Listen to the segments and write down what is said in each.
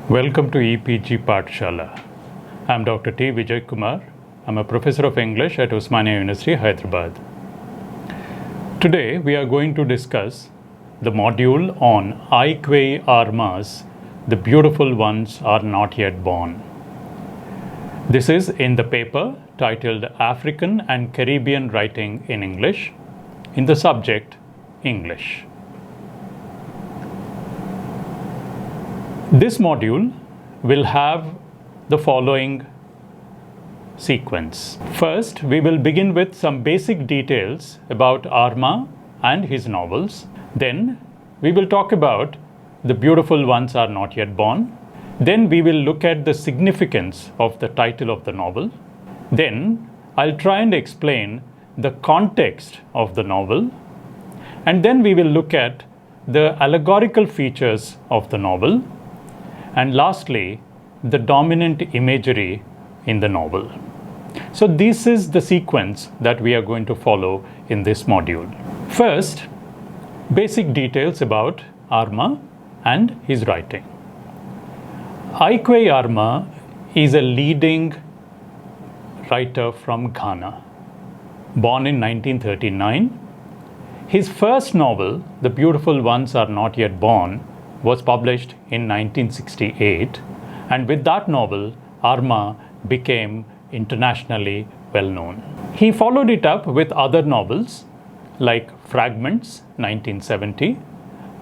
Welcome to EPG Pathshala. I'm Dr. T. Vijay Kumar. I'm a professor of English at Osmania University, Hyderabad. Today we are going to discuss the module on Kwei Armah's The Beautiful Ones Are Not Yet Born. This is in the paper titled African and Caribbean Writing in English, in the subject English. This module will have the following sequence. First, we will begin with some basic details about Armah and his novels. Then, we will talk about The Beautiful Ones Are Not Yet Born. Then, we will look at the significance of the title of the novel. Then, I'll try and explain the context of the novel. And then, we will look at the allegorical features of the novel. And lastly, the dominant imagery in the novel. So this is the sequence that we are going to follow in this module. First, basic details about Armah and his writing. Kwei Armah is a leading writer from Ghana, born in 1939. His first novel, The Beautiful Ones Are Not Yet Born, was published in 1968, and with that novel, Armah became internationally well known. He followed it up with other novels like Fragments, 1970,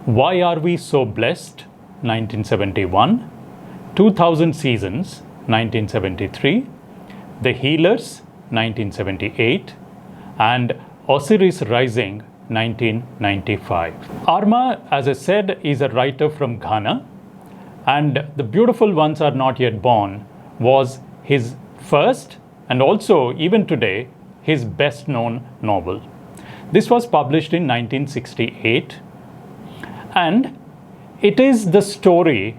Why Are We So Blessed, 1971, 2000 Seasons, 1973, The Healers, 1978, and Osiris Rising, 1995. Armah, as I said, is a writer from Ghana, and The Beautiful Ones Are Not Yet Born was his first and also, even today, his best known novel. This was published in 1968, and it is the story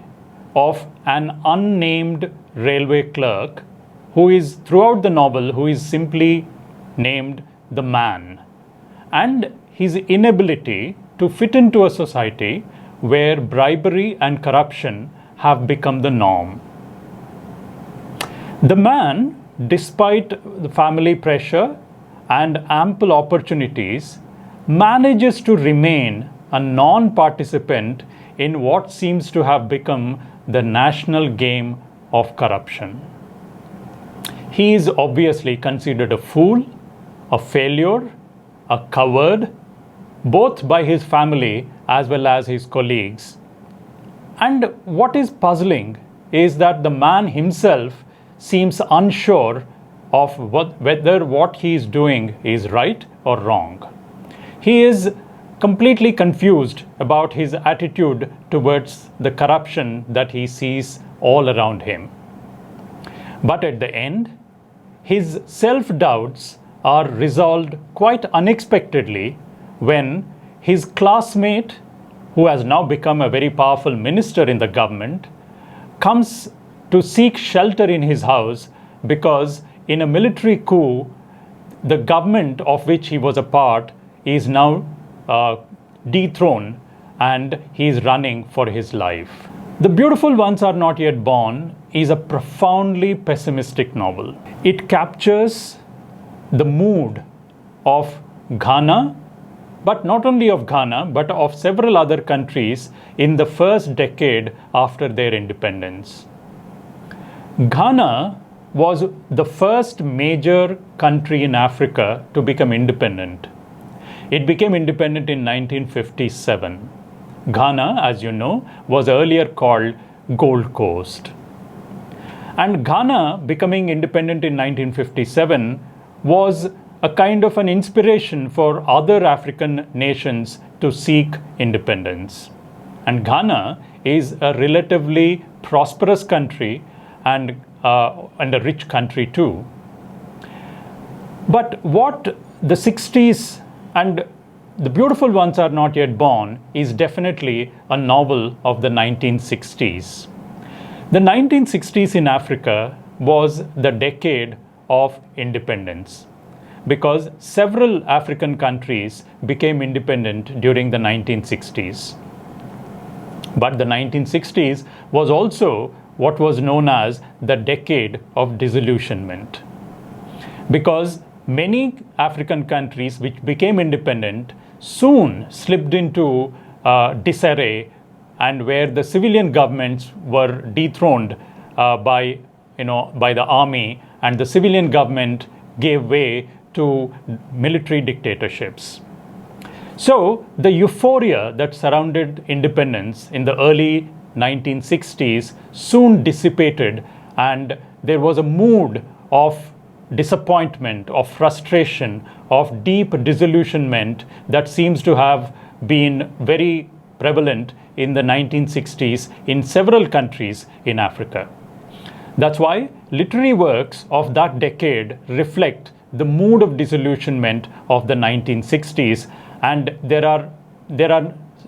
of an unnamed railway clerk who is, throughout the novel, who is simply named the Man, and his inability to fit into a society where bribery and corruption have become the norm. The man, despite the family pressure and ample opportunities, manages to remain a non-participant in what seems to have become the national game of corruption. He is obviously considered a fool, a failure, a coward, both by his family as well as his colleagues. And what is puzzling is that the man himself seems unsure of whether what he is doing is right or wrong. He is completely confused about his attitude towards the corruption that he sees all around him. But at the end, his self-doubts are resolved quite unexpectedly when his classmate, who has now become a very powerful minister in the government, comes to seek shelter in his house because in a military coup, the government of which he was a part is now dethroned and he is running for his life. The Beautiful Ones Are Not Yet Born is a profoundly pessimistic novel. It captures the mood of Ghana, but not only of Ghana, but of several other countries in the first decade after their independence. Ghana was the first major country in Africa to become independent. It became independent in 1957. Ghana, as you know, was earlier called Gold Coast. And Ghana becoming independent in 1957 was a kind of an inspiration for other African nations to seek independence. And Ghana is a relatively prosperous country and a rich country too. But what the 60s and The Beautiful Ones Are Not Yet Born is definitely a novel of the 1960s. The 1960s in Africa was the decade of independence, because several African countries became independent during the 1960s. But the 1960s was also what was known as the decade of disillusionment, because many African countries which became independent soon slipped into disarray, and where the civilian governments were dethroned by the army, and the civilian government gave way to military dictatorships. So the euphoria that surrounded independence in the early 1960s soon dissipated, and there was a mood of disappointment, of frustration, of deep disillusionment that seems to have been very prevalent in the 1960s in several countries in Africa. That's why literary works of that decade reflect the mood of disillusionment of the 1960s, and there are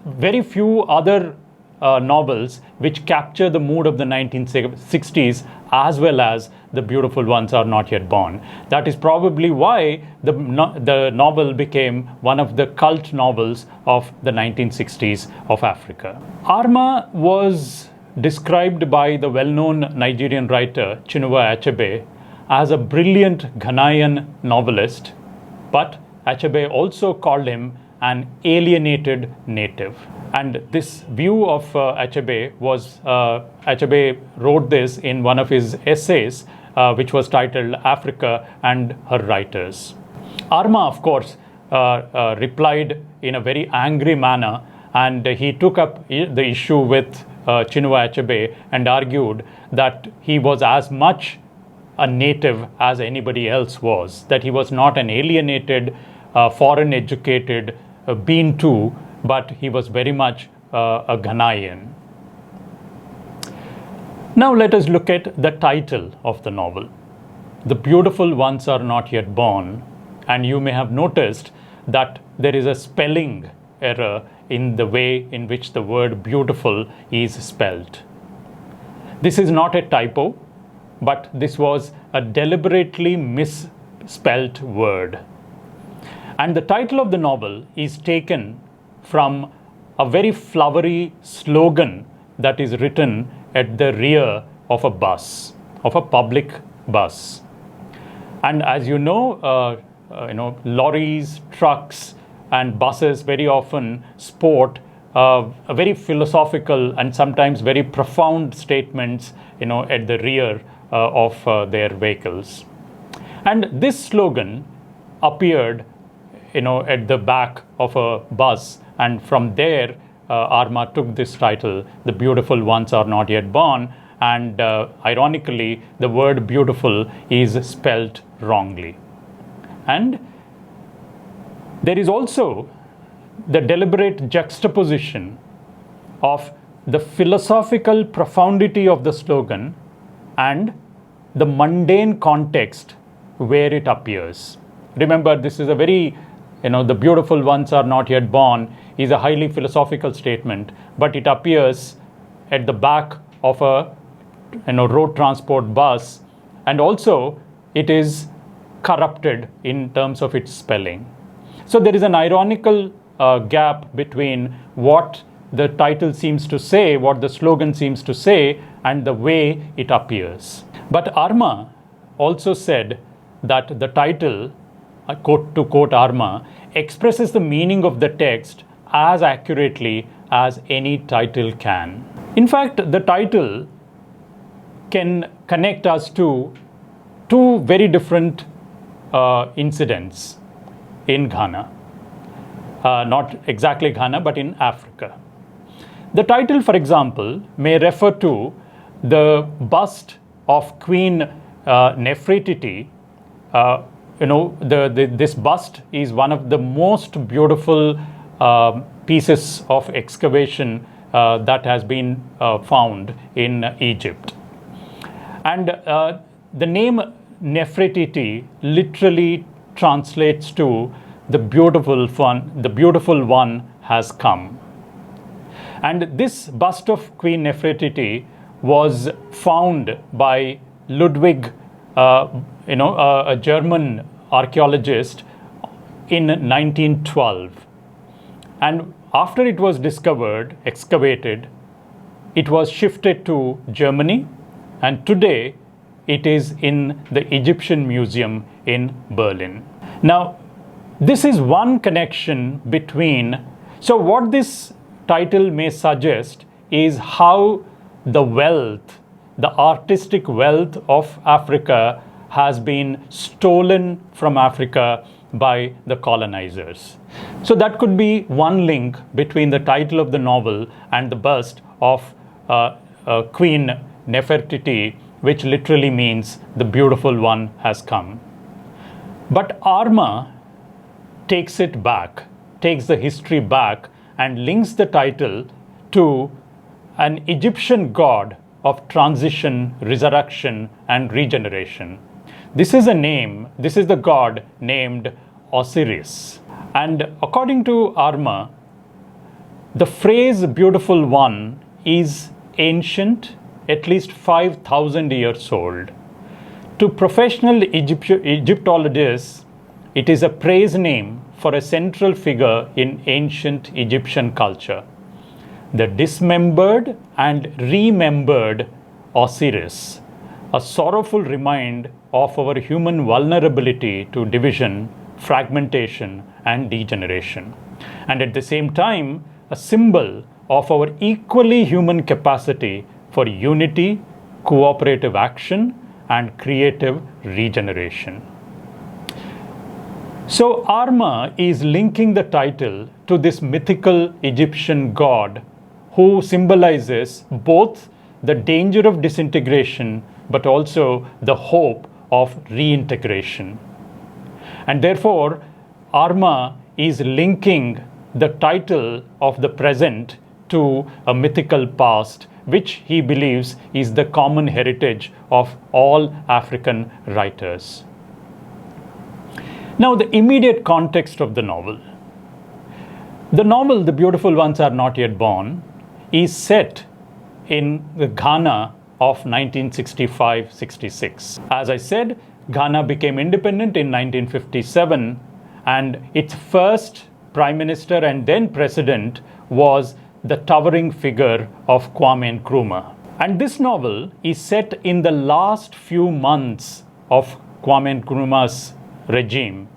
very few other novels which capture the mood of the 1960s as well as The Beautiful Ones Are Not Yet Born. That is probably why the novel became one of the cult novels of the 1960s of Africa. Armah was described by the well-known Nigerian writer Chinua Achebe as a brilliant Ghanaian novelist, but Achebe also called him an alienated native. And this view of Achebe wrote this in one of his essays, which was titled Africa and Her Writers. Armah, of course, replied in a very angry manner, and he took up the issue with Chinua Achebe and argued that he was as much a native as anybody else was, that he was not an alienated, foreign educated Bantu, but he was very much a Ghanaian. Now let us look at the title of the novel. The Beautiful Ones Are Not Yet Born, and you may have noticed that there is a spelling error in the way in which the word beautiful is spelled. This is not a typo, but this was a deliberately misspelled word. And the title of the novel is taken from a very flowery slogan that is written at the rear of a bus, of a public bus. And as you know, lorries, trucks, and buses very often sport a very philosophical and sometimes very profound statements, at the rear of their vehicles. And this slogan appeared, at the back of a bus, and from there, Armah took this title, The Beautiful Ones Are Not Yet Born, and ironically, the word beautiful is spelled wrongly. And there is also the deliberate juxtaposition of the philosophical profundity of the slogan and the mundane context where it appears. Remember, this is a very, the beautiful ones are not yet born is a highly philosophical statement, but it appears at the back of a road transport bus, and also it is corrupted in terms of its spelling. So there is an ironical gap between what the title seems to say, what the slogan seems to say, and the way it appears. But Armah also said that the title, to quote Armah, expresses the meaning of the text as accurately as any title can. In fact, the title can connect us to two very different incidents in Ghana. Not exactly Ghana, but in Africa. The title, for example, may refer to the bust of Queen Nefertiti. This bust is one of the most beautiful pieces of excavation that has been found in Egypt. And the name Nefertiti literally translates to the beautiful one has come. And this bust of Queen Nefertiti was found by Ludwig, a German archaeologist, in 1912. And after it was excavated, it was shifted to Germany, and today it is in the Egyptian Museum in Berlin. Now, this is one connection between, so what this title may suggest is how the wealth, the artistic wealth of Africa has been stolen from Africa by the colonizers. So that could be one link between the title of the novel and the bust of Queen Nefertiti, which literally means the beautiful one has come. But Armah takes it back, takes the history back, and links the title to an Egyptian god of transition, resurrection, and regeneration. This is the god named Osiris. And according to Armah, the phrase beautiful one is ancient, at least 5,000 years old. To professional Egyptologists, it is a praise name for a central figure in ancient Egyptian culture. The dismembered and remembered Osiris, a sorrowful reminder of our human vulnerability to division, fragmentation, and degeneration. And at the same time, a symbol of our equally human capacity for unity, cooperative action, and creative regeneration. So Armah is linking the title to this mythical Egyptian god who symbolizes both the danger of disintegration but also the hope of reintegration. And therefore, Armah is linking the title of the present to a mythical past, which he believes is the common heritage of all African writers. Now, the immediate context of the novel. The novel, The Beautiful Ones Are Not Yet Born, is set in the Ghana of 1965-66. As I said, Ghana became independent in 1957, and its first prime minister and then president was the towering figure of Kwame Nkrumah. And this novel is set in the last few months of Kwame Nkrumah's regime.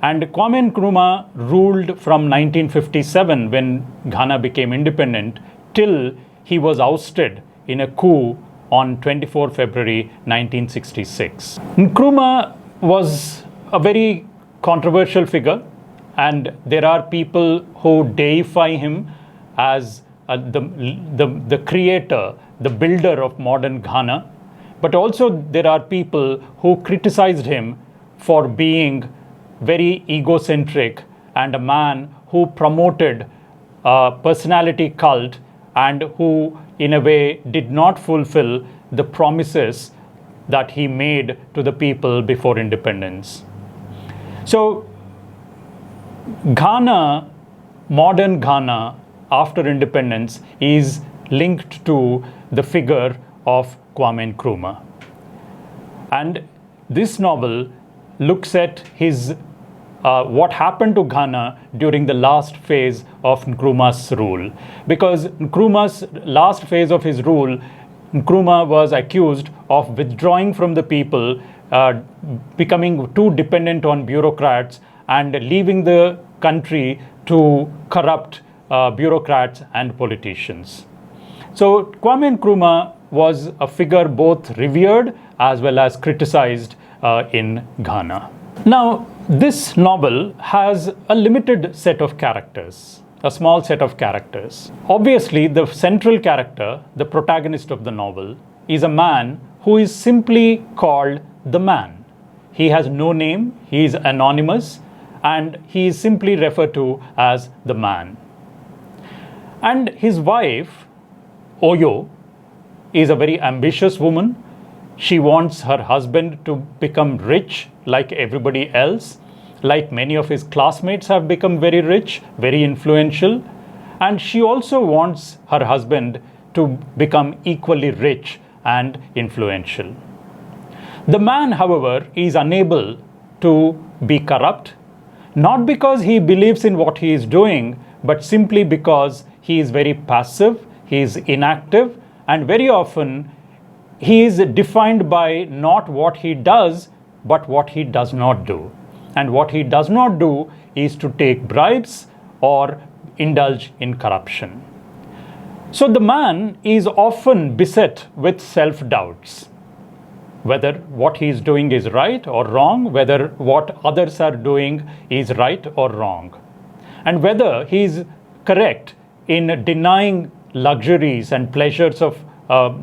And Kwame Nkrumah ruled from 1957, when Ghana became independent, till he was ousted in a coup on 24 February 1966. Nkrumah was a very controversial figure, and there are people who deify him as the creator, the builder of modern Ghana. But also there are people who criticized him for being very egocentric and a man who promoted a personality cult and who, in a way, did not fulfill the promises that he made to the people before independence. So, Ghana, modern Ghana, after independence, is linked to the figure of Kwame Nkrumah. And this novel looks at his what happened to Ghana during the last phase of Nkrumah's rule. Because Nkrumah's last phase of his rule, Nkrumah was accused of withdrawing from the people, becoming too dependent on bureaucrats, and leaving the country to corrupt bureaucrats and politicians. So Kwame Nkrumah was a figure both revered as well as criticized in Ghana. Now, this novel has a limited set of characters, a small set of characters. Obviously, the central character, the protagonist of the novel, is a man who is simply called the man. He has no name, he is anonymous, and he is simply referred to as the man. And his wife, Oyo, is a very ambitious woman. She wants her husband to become rich like everybody else. Like many of his classmates have become very rich, very influential. And she also wants her husband to become equally rich and influential. The man, however, is unable to be corrupt, not because he believes in what he is doing, but simply because he is very passive, he is inactive, and very often he is defined by not what he does, but what he does not do. And what he does not do is to take bribes or indulge in corruption. So the man is often beset with self-doubts, whether what he is doing is right or wrong, whether what others are doing is right or wrong, and whether he is correct in denying luxuries and pleasures of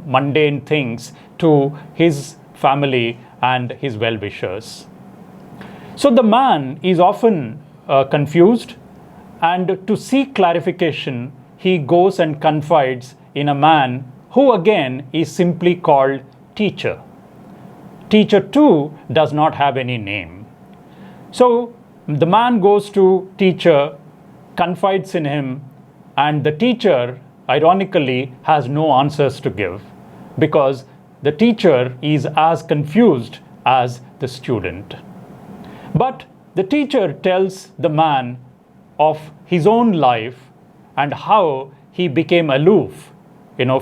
mundane things to his family and his well-wishers. So the man is often confused, and to seek clarification, he goes and confides in a man who again is simply called teacher. Teacher too does not have any name. So the man goes to teacher, confides in him, and the teacher ironically has no answers to give, because the teacher is as confused as the student. But the teacher tells the man of his own life and how he became aloof,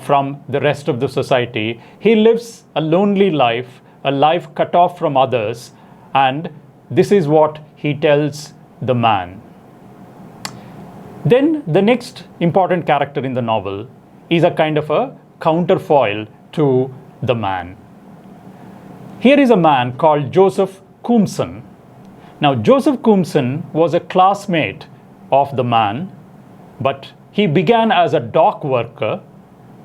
from the rest of the society. He lives a lonely life, a life cut off from others, and this is what he tells the man. Then the next important character in the novel is a kind of a counterfoil to the man. Here is a man called Joseph Koomson. Now, Joseph Koomson was a classmate of the man, but he began as a dock worker,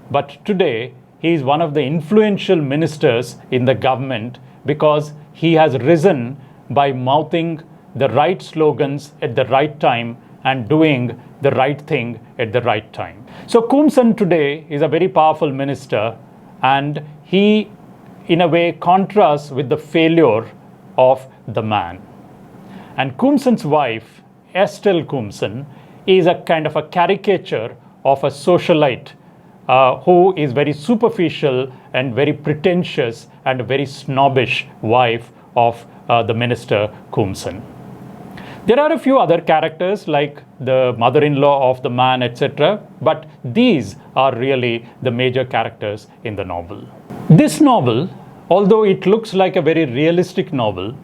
but today he is one of the influential ministers in the government because he has risen by mouthing the right slogans at the right time and doing the right thing at the right time. So Koomson today is a very powerful minister, and he in a way contrasts with the failure of the man. And Koomson's wife, Estelle Koomson, is a kind of a caricature of a socialite who is very superficial and very pretentious and a very snobbish wife of the minister Koomson. There are a few other characters like the mother-in-law of the man, etc., but these are really the major characters in the novel. This novel, although it looks like a very realistic novel,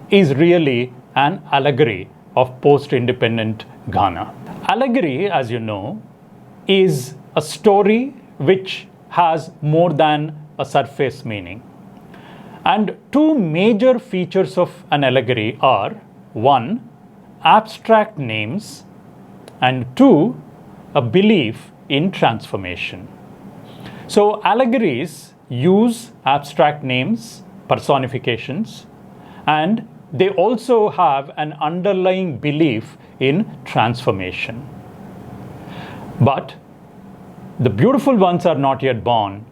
is really an allegory of post-independent Ghana. Allegory, as you know, is a story which has more than a surface meaning. And two major features of an allegory are, one, abstract names, and two, a belief in transformation. So allegories use abstract names, personifications, and they also have an underlying belief in transformation. But the beautiful ones are not yet born,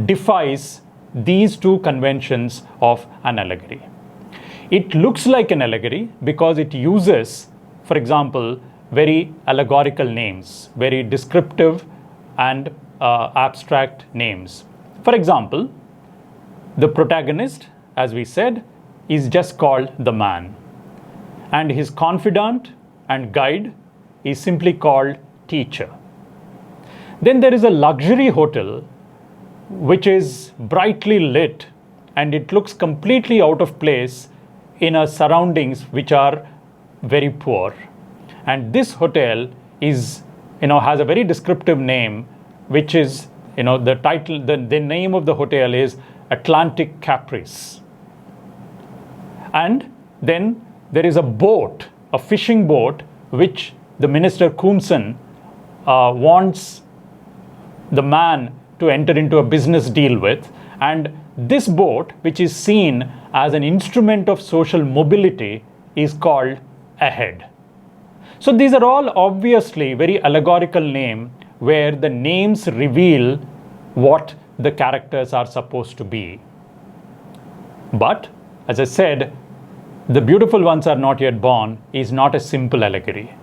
defies these two conventions of an allegory. It looks like an allegory because it uses, for example, very allegorical names, very descriptive and abstract names. For example, the protagonist, as we said, is just called the man, and his confidant and guide is simply called teacher. Then there is a luxury hotel which is brightly lit, and it looks completely out of place in a surroundings which are very poor. And this hotel is, has a very descriptive name, which is, the title, the name of the hotel is Atlantic Caprice. And then there is a boat, a fishing boat, which the minister Koomson wants the man to enter into a business deal with. And this boat, which is seen as an instrument of social mobility, is called Ahead. So these are all obviously very allegorical names where the names reveal what the characters are supposed to be. But, as I said, The Beautiful Ones Are Not Yet Born is not a simple allegory.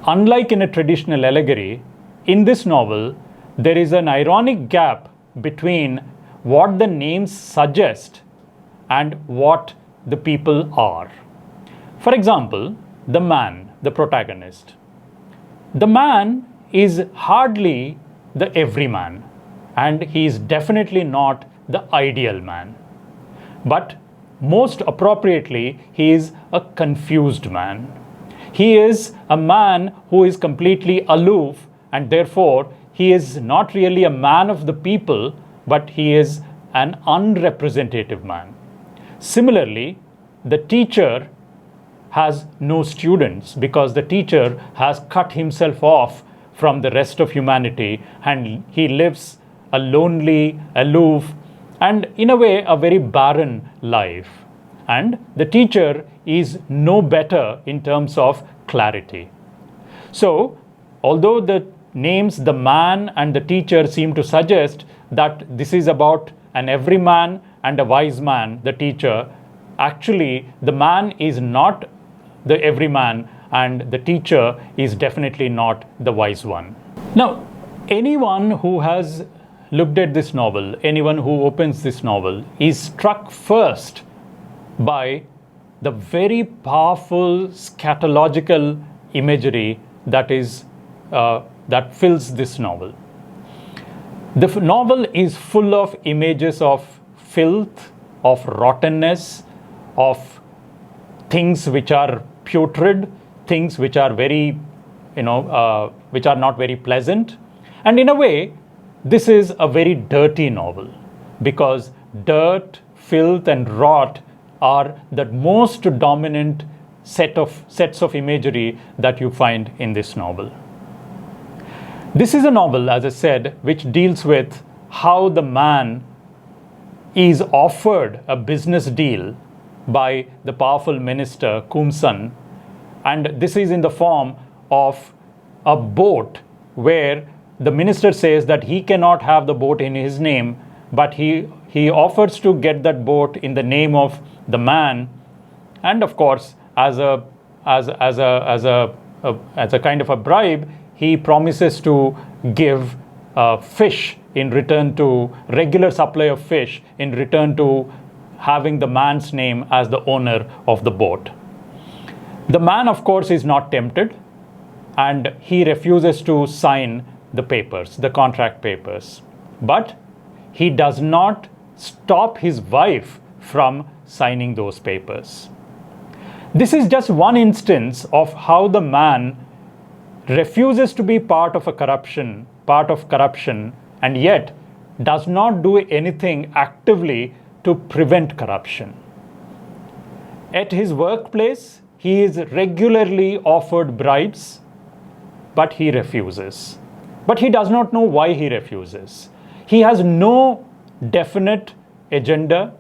Unlike in a traditional allegory, in this novel, there is an ironic gap between what the names suggest and what the people are. For example, the man, the protagonist. The man is hardly the everyman, and he is definitely not the ideal man. But most appropriately, he is a confused man. He is a man who is completely aloof, and therefore he is not really a man of the people, but he is an unrepresentative man. Similarly, the teacher has no students because the teacher has cut himself off from the rest of humanity, and he lives a lonely, aloof, and in a way a very barren life. And the teacher is no better in terms of clarity. So, although the names the man and the teacher seem to suggest that this is about an everyman and a wise man, the teacher, actually the man is not the everyman and the teacher is definitely not the wise one. Now, anyone who has looked at this novel, anyone who opens this novel, is struck first by the very powerful scatological imagery that fills this novel. The novel is full of images of filth, of rottenness, of things which are putrid, things which are very, which are not very pleasant. And in a way, this is a very dirty novel because dirt, filth, and rot are the most dominant sets of imagery that you find in this novel. This is a novel, as I said, which deals with how the man is offered a business deal by the powerful minister Kumsan, and this is in the form of a boat where the minister says that he cannot have the boat in his name, but he offers to get that boat in the name of the man, and of course, as a kind of a bribe, he promises to give fish in return to regular supply of fish in return to having the man's name as the owner of the boat. The man, of course, is not tempted, and he refuses to sign the papers, the contract papers. But he does not stop his wife from signing those papers. This is just one instance of how the man refuses to be part of corruption, and yet does not do anything actively to prevent corruption. At his workplace, he is regularly offered bribes, but he refuses. But he does not know why he refuses. He has no definite agenda,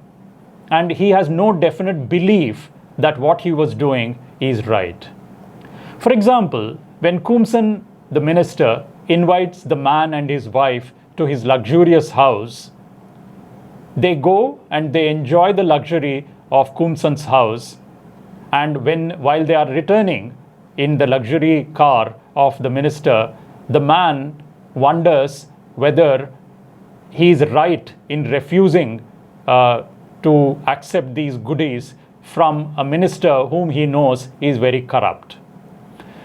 and he has no definite belief that what he was doing is right. For example, when Kumsan, the minister, invites the man and his wife to his luxurious house, they go and they enjoy the luxury of Kumsan's house, and while they are returning in the luxury car of the minister, the man wonders whether he is right in refusing to accept these goodies from a minister whom he knows is very corrupt.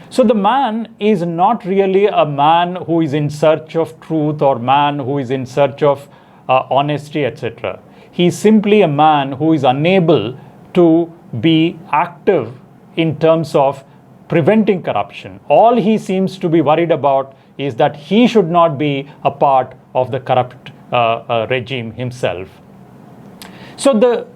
So the man is not really a man who is in search of truth or man who is in search of honesty, etc. He is simply a man who is unable to be active in terms of preventing corruption. All he seems to be worried about is that he should not be a part of the corrupt regime himself. So the